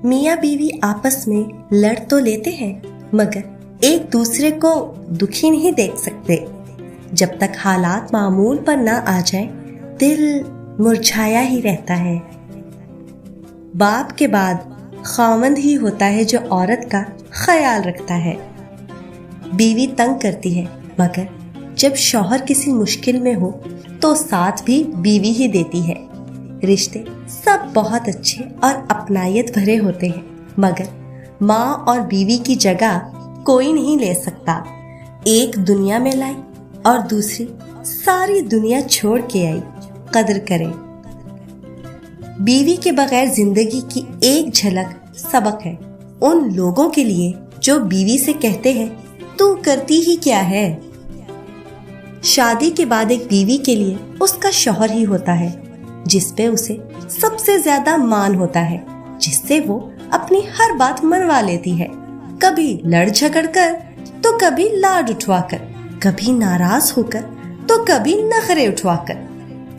मियाँ बीवी आपस में लड़ तो लेते हैं मगर एक दूसरे को दुखी नहीं देख सकते। जब तक हालात मामूल पर ना आ जाए दिल मुरझाया ही रहता है। बाप के बाद खामंद ही होता है जो औरत का ख्याल रखता है। बीवी तंग करती है मगर जब शौहर किसी मुश्किल में हो तो साथ भी बीवी ही देती है। रिश्ते सब बहुत अच्छे और अपनायत भरे होते हैं मगर माँ और बीवी की जगह कोई नहीं ले सकता। एक दुनिया में लाई और दूसरी सारी दुनिया छोड़ के आई। कदर करें। बीवी के बगैर जिंदगी की एक झलक सबक है उन लोगों के लिए जो बीवी से कहते हैं तू करती ही क्या है। शादी के बाद एक बीवी के लिए उसका शौहर ही होता है जिस पे उसे सबसे ज्यादा मान होता है, जिससे वो अपनी हर बात मनवा लेती है। कभी लड़ झगड़ कर तो कभी लाड उठवाकर, कभी नाराज होकर तो कभी नखरे उठवाकर,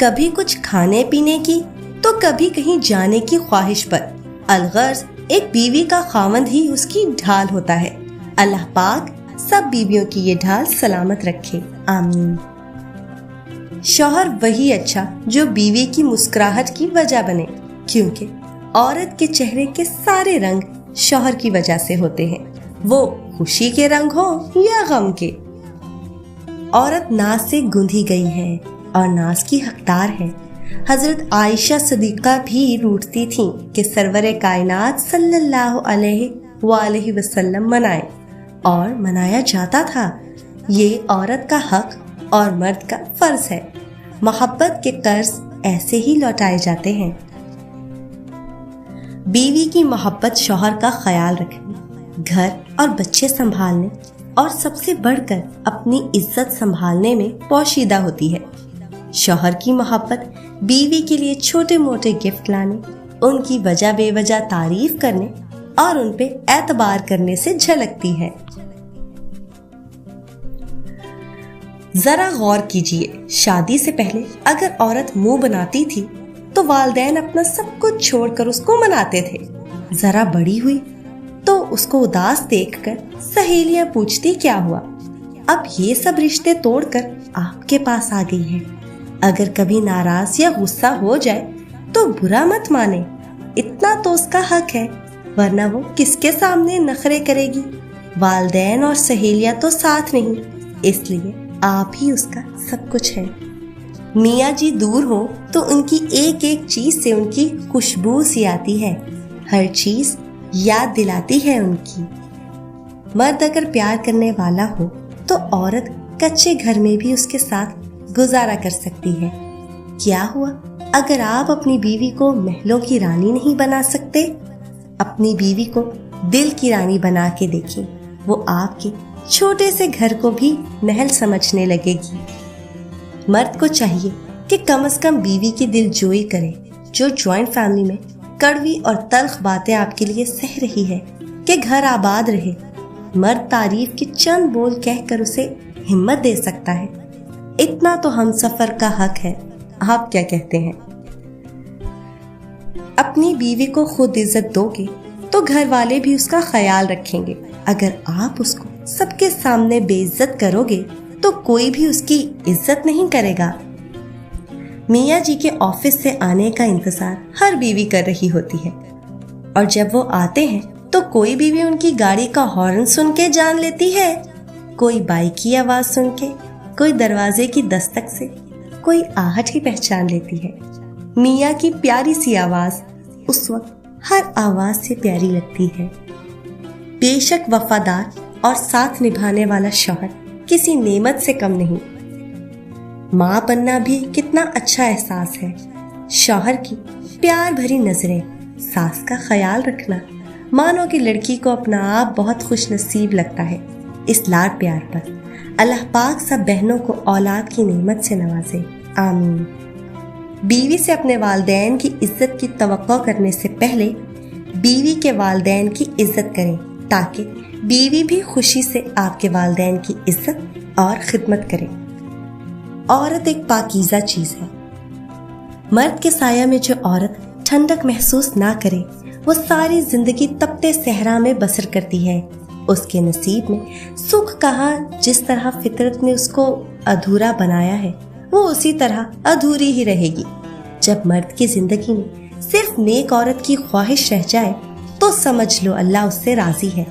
कभी कुछ खाने पीने की तो कभी कहीं जाने की ख्वाहिश पर। अलगर्ज एक बीवी का खामंद ही उसकी ढाल होता है। अल्लाह पाक सब बीवियों की ये ढाल सलामत रखे, आमीन। शौहर वही अच्छा जो बीवी की मुस्कुराहट की वजह बने, क्योंकि औरत के चेहरे के सारे रंग शौहर की वजह से होते हैं, वो खुशी के रंग हो या गम के। औरत नाज से गूंधी गई है और नाज की हकदार है। हजरत आयशा सदीका भी रूठती थीं कि सरवरे कायनात सल्लल्लाहु अलैहि वसल्लम मनाए, और मनाया जाता था। ये औरत का हक और मर्द का फर्ज है। मोहब्बत के कर्ज ऐसे ही लौटाए जाते हैं। बीवी की मोहब्बत शौहर का ख्याल रखने, घर और बच्चे संभालने और सबसे बढ़कर अपनी इज्जत संभालने में पोशीदा होती है। शौहर की मोहब्बत बीवी के लिए छोटे मोटे गिफ्ट लाने, उनकी वजह बेवजह तारीफ करने और उन पे एतबार करने से झलकती है। जरा गौर कीजिए, शादी से पहले अगर औरत मुंह बनाती थी तो वालिदैन अपना सब कुछ छोड़कर उसको मनाते थे। जरा बड़ी हुई तो उसको उदास देखकर सहेलियां पूछती क्या हुआ। अब ये सब रिश्ते तोड़कर आपके पास आ गई है। अगर कभी नाराज या गुस्सा हो जाए तो बुरा मत माने, इतना तो उसका हक है, वरना वो किसके सामने नखरे करेगी। वालिदैन और सहेलियां तो साथ नहीं, इसलिए आप ही उसका सब कुछ है। मियाँ जी दूर हो तो उनकी एक एक चीज से उनकी खुशबू सी आती है, हर चीज याद दिलाती है उनकी। मर्द अगर प्यार करने वाला हो तो औरत कच्चे घर में भी उसके साथ गुजारा कर सकती है। क्या हुआ अगर आप अपनी बीवी को महलों की रानी नहीं बना सकते? अपनी बीवी को दिल की रानी बना के देखिए, वो आपके छोटे से घर को भी महल समझने लगेगी। मर्द को चाहिए कि कम से कम बीवी की दिल जोई करे, जो जॉइंट फैमिली में कड़वी और तल्ख बातें आपके लिए सह रही है कि घर आबाद रहे। मर्द तारीफ के चंद बोल कहकर उसे हिम्मत दे सकता है। इतना तो हम सफर का हक है। आप क्या कहते हैं? अपनी बीवी को खुद इज्जत दोगे तो घर वाले भी उसका ख्याल रखेंगे। अगर आप उसको सबके सामने बेइज्जत करोगे तो कोई भी उसकी इज्जत नहीं करेगा। मियाँ जी के ऑफिस से आने का इंतजार हर बीवी कर रही होती है, और जब वो आते हैं तो कोई बीवी उनकी गाड़ी का हॉर्न सुन के जान लेती है, कोई बाइक की आवाज सुन के, कोई दरवाजे की दस्तक से, कोई आहट ही पहचान लेती है। मियाँ की प्यारी सी आवाज उस वक्त हर आवाज से प्यारी लगती है। बेशक वफादार और साथ निभाने वाला शौहर किसी नेमत से कम नहीं। माँ बनना भी कितना अच्छा एहसास है। शौहर की प्यार भरी नजरें, सास का ख्याल रखना, मानो कि लड़की को अपना आप बहुत खुश नसीब लगता है। इस लाड प्यार पर अल्लाह पाक सब बहनों को औलाद की नेमत से नवाजे, आमीन। बीवी से अपने वालिदैन की इज्जत की तवक्को करने से पहले بیوی کے والدین کی عزت کریں تاکہ بیوی بھی خوشی سے آپ کے والدین کی عزت اور خدمت کرے۔ عورت ایک پاکیزہ چیز ہے۔ مرد کے سایہ میں جو عورت ٹھنڈک محسوس نہ کرے وہ ساری زندگی تپتے صحرا میں بسر کرتی ہے۔ اس کے نصیب میں سکھ کہاں جس طرح فطرت نے اس کو ادھورا بنایا ہے وہ اسی طرح ادھوری ہی رہے گی۔ جب مرد کی زندگی میں صرف نیک عورت کی خواہش رہ جائے تو سمجھ لو اللہ اس سے راضی ہے۔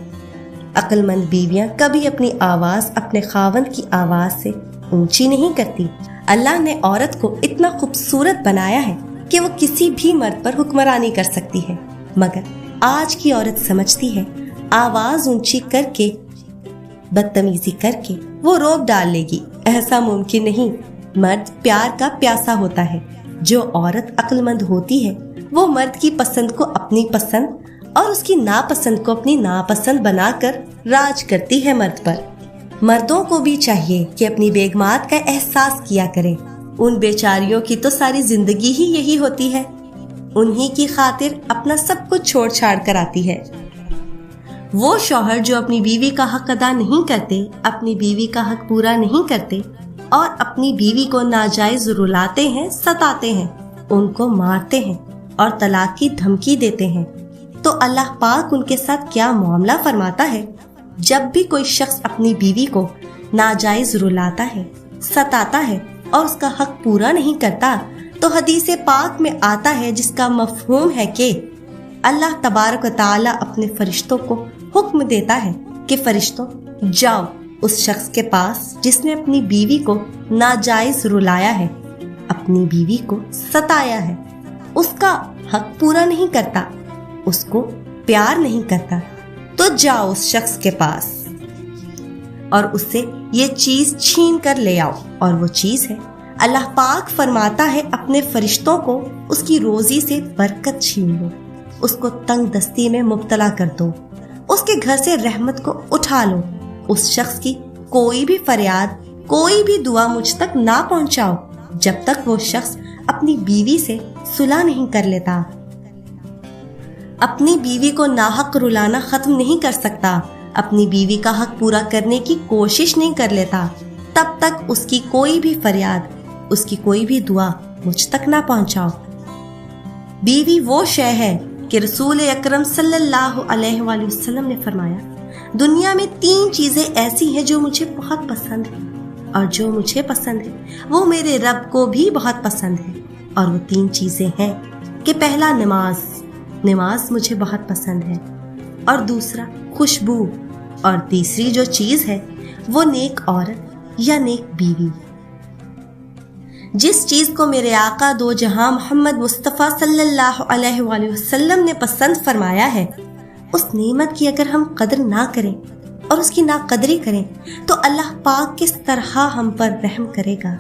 عقل مند بیویاں کبھی اپنی آواز اپنے خاوند کی آواز سے اونچی نہیں کرتی۔ اللہ نے عورت کو اتنا خوبصورت بنایا ہے کہ وہ کسی بھی مرد پر حکمرانی کر سکتی ہے، مگر آج کی عورت سمجھتی ہے آواز اونچی کر کے بدتمیزی کر کے وہ روب ڈال لے گی۔ ایسا ممکن نہیں۔ مرد پیار کا پیاسا ہوتا ہے۔ جو عورت عقل مند ہوتی ہے وہ مرد کی پسند کو اپنی پسند اور اس کی ناپسند کو اپنی ناپسند بنا کر راج کرتی ہے مرد پر۔ مردوں کو بھی چاہیے کہ اپنی بیگمات کا احساس کیا کریں۔ ان بیچاریوں کی تو ساری زندگی ہی یہی ہوتی ہے، انہی کی خاطر اپنا سب کچھ چھوڑ چھاڑ کر آتی ہے۔ وہ شوہر جو اپنی بیوی کا حق ادا نہیں کرتے، اپنی بیوی کا حق پورا نہیں کرتے اور اپنی بیوی کو ناجائز رلاتے ہیں، ستاتے ہیں، ان کو مارتے ہیں اور طلاق کی دھمکی دیتے ہیں، تو اللہ پاک ان کے ساتھ کیا معاملہ فرماتا ہے؟ جب بھی کوئی شخص اپنی بیوی کو ناجائز رلاتا ہے، ستاتا ہے اور اس کا حق پورا نہیں کرتا تو حدیث پاک میں آتا ہے جس کا مفہوم ہے کہ اللہ تبارک و تعالی اپنے فرشتوں کو حکم دیتا ہے کہ فرشتوں جاؤ اس شخص کے پاس جس نے اپنی بیوی کو ناجائز رلایا ہے، اپنی بیوی کو ستایا ہے، اس کا حق پورا نہیں کرتا، اس کو پیار نہیں کرتا، تو جاؤ اس شخص کے پاس اور اس سے یہ چیز چھین کر لے آؤ۔ اور وہ چیز ہے، اللہ پاک فرماتا ہے اپنے فرشتوں کو اس کی روزی سے برکت چھین لو، اس کو تنگ دستی میں مبتلا کر دو، اس کے گھر سے رحمت کو اٹھا لو، اس شخص کی کوئی بھی فریاد، کوئی بھی دعا مجھ تک نہ پہنچاؤ جب تک وہ شخص اپنی بیوی سے صلح نہیں کر لیتا۔ اپنی بیوی کو ناحق رلانا ختم نہیں کر سکتا، اپنی بیوی کا حق پورا کرنے کی کوشش نہیں کر لیتا، تب تک اس کی کوئی بھی فریاد، اس کی کوئی بھی دعا مجھ تک نہ پہنچاؤ۔ بیوی وہ شے ہے کہ رسول اکرم صلی اللہ علیہ وآلہ وسلم نے فرمایا، دنیا میں 3 چیزیں ایسی ہیں جو مجھے بہت پسند ہیں، اور جو مجھے پسند ہے وہ میرے رب کو بھی بہت پسند ہے۔ اور وہ 3 چیزیں ہیں کہ پہلا نماز مجھے بہت پسند ہے، اور دوسرا خوشبو، اور تیسری جو چیز ہے وہ نیک عورت یا نیک بیوی۔ جس چیز کو میرے آقا دو جہاں محمد مصطفیٰ صلی اللہ علیہ وآلہ وسلم نے پسند فرمایا ہے، اس نعمت کی اگر ہم قدر نہ کریں اور اس کی ناقدری کریں تو اللہ پاک کس طرح ہم پر رحم کرے گا۔